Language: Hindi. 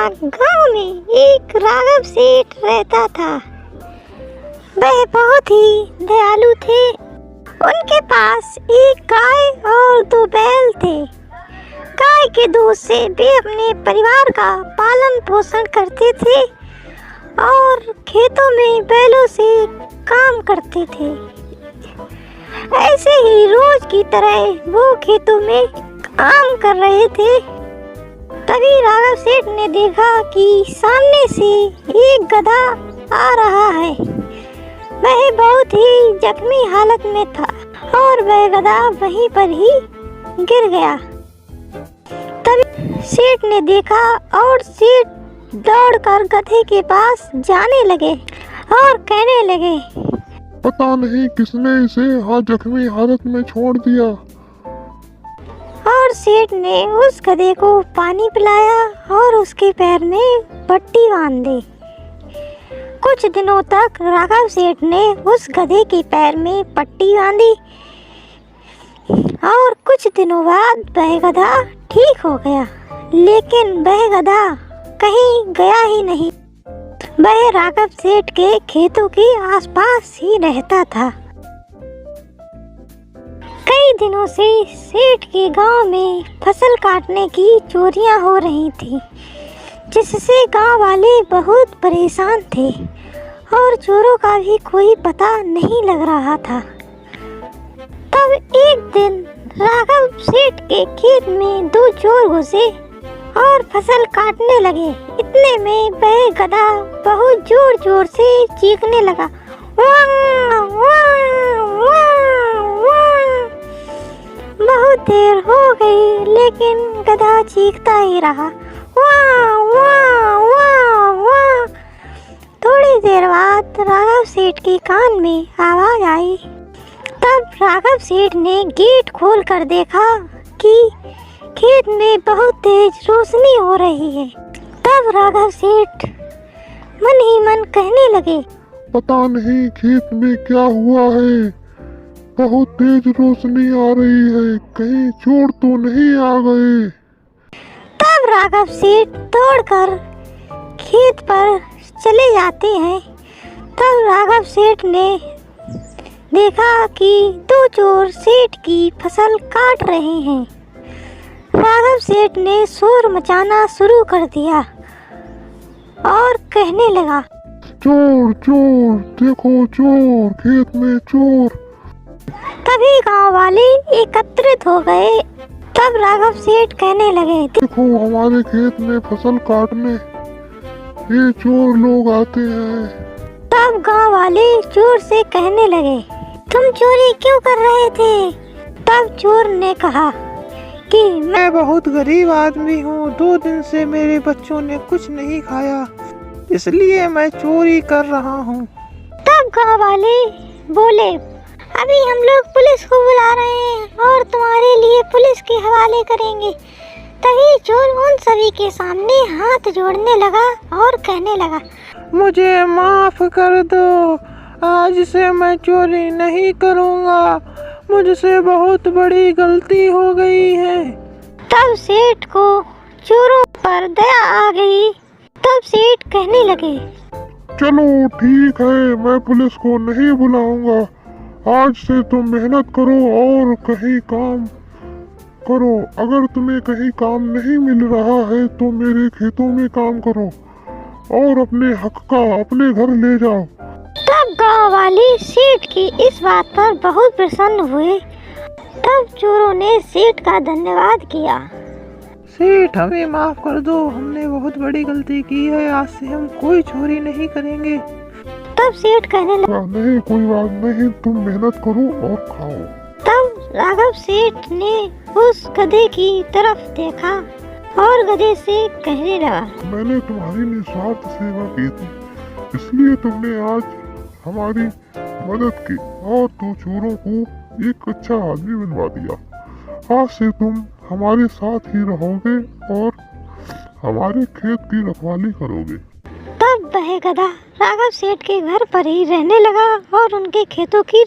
गांव में एक राघव सेठ रहता था। वह बहुत ही दयालु थे। उनके पास एक गाय और 2 बैल थे। गाय के दूध से वे अपने परिवार का पालन पोषण करते थे और खेतों में बैलों से काम करते थे। ऐसे ही रोज की तरह वो खेतों में काम कर रहे थे। तभी राघव सेठ ने देखा कि सामने से एक गधा आ रहा है। वह बहुत ही जख्मी हालत में था और वह गधा वहीं पर ही गिर गया। तभी सेठ ने देखा और सेठ दौड़कर गधे के पास जाने लगे और कहने लगे, पता नहीं किसने इसे यहाँ जख्मी हालत में छोड़ दिया। और सेठ ने उस गधे को पानी पिलाया और उसके पैर में पट्टी बांध दी। कुछ दिनों तक राघव सेठ ने उस गधे के पैर में पट्टी बांधी और कुछ दिनों बाद वह गधा ठीक हो गया। लेकिन वह गधा कहीं गया ही नहीं। वह राघव सेठ के खेतों के आसपास ही रहता था। कई दिनों से सेठ के गांव में फसल काटने की चोरियां हो रही थी, जिससे गांव वाले बहुत परेशान थे और चोरों का भी कोई पता नहीं लग रहा था। तब एक दिन राघव सेठ के खेत में 2 चोर घुसे और फसल काटने लगे। इतने में वह गधा बहुत जोर जोर से चीखने लगा, वाह वाह वाह वाह। बहुत देर हो गई लेकिन गधा चीखता ही रहा, वाह वाह वाह वाह। थोड़ी देर बाद राघव सेठ के कान में आवाज आई। तब राघव सेठ ने गेट खोल कर देखा कि खेत में बहुत तेज रोशनी हो रही है। तब राघव सेठ मन ही मन कहने लगे, पता नहीं खेत में क्या हुआ है, बहुत तेज रोशनी आ रही है, कहीं चोर तो नहीं आ गए। तब राघव सेठ दौड़कर खेत पर चले जाते हैं। तब राघव सेठ ने देखा कि 2 चोर सेठ की फसल काट रहे हैं। राघव सेठ ने शोर मचाना शुरू कर दिया और कहने लगा, चोर चोर, देखो चोर, खेत में चोर। तभी गांव वाले एकत्रित हो गए। तब राघव सेठ कहने लगे, देखो हमारे खेत में फसल काटने ये चोर लोग आते हैं। तब गांव वाले चोर से कहने लगे, तुम चोरी क्यों कर रहे थे? तब चोर ने कहा कि मैं बहुत गरीब आदमी हूँ, 2 दिन से मेरे बच्चों ने कुछ नहीं खाया, इसलिए मैं चोरी कर रहा हूँ। तब गांव वाले बोले, अभी हम लोग पुलिस को बुला रहे हैं और तुम्हारे लिए पुलिस के हवाले करेंगे। तभी चोर उन सभी के सामने हाथ जोड़ने लगा और कहने लगा, मुझे माफ कर दो, आज से मैं चोरी नहीं करूँगा, मुझसे बहुत बड़ी गलती हो गई है। तब सेठ को चोरों पर दया आ गई। तब सेठ कहने लगे, चलो ठीक है, मैं पुलिस को नहीं बुलाऊंगा, आज से तुम मेहनत करो और कहीं काम करो। अगर तुम्हें कहीं काम नहीं मिल रहा है तो मेरे खेतों में काम करो और अपने हक का अपने घर ले जाओ। तब गांव वाले सेठ की इस बात पर बहुत प्रसन्न हुए। तब चोरों ने सेठ का धन्यवाद किया। सेठ हमें माफ कर दो, हमने बहुत बड़ी गलती की है, आज से हम कोई चोरी नहीं करेंगे। तब सेठ कहने लगा, नहीं कोई बात नहीं, तुम मेहनत करो और खाओ। तब राघव सेठ ने उस गधे की तरफ देखा और गधे से कहने लगा, मैंने तुम्हारी निस्वार्थ सेवा की थी, इसलिए तुमने आज हमारी मदद की और 2 चोरों को एक अच्छा आदमी बनवा दिया। आज से तुम हमारे साथ ही रहोगे और हमारे खेत की रखवाली करोगे। तब वह गधा राघव सेठ के घर पर ही रहने लगा और उनके खेतों की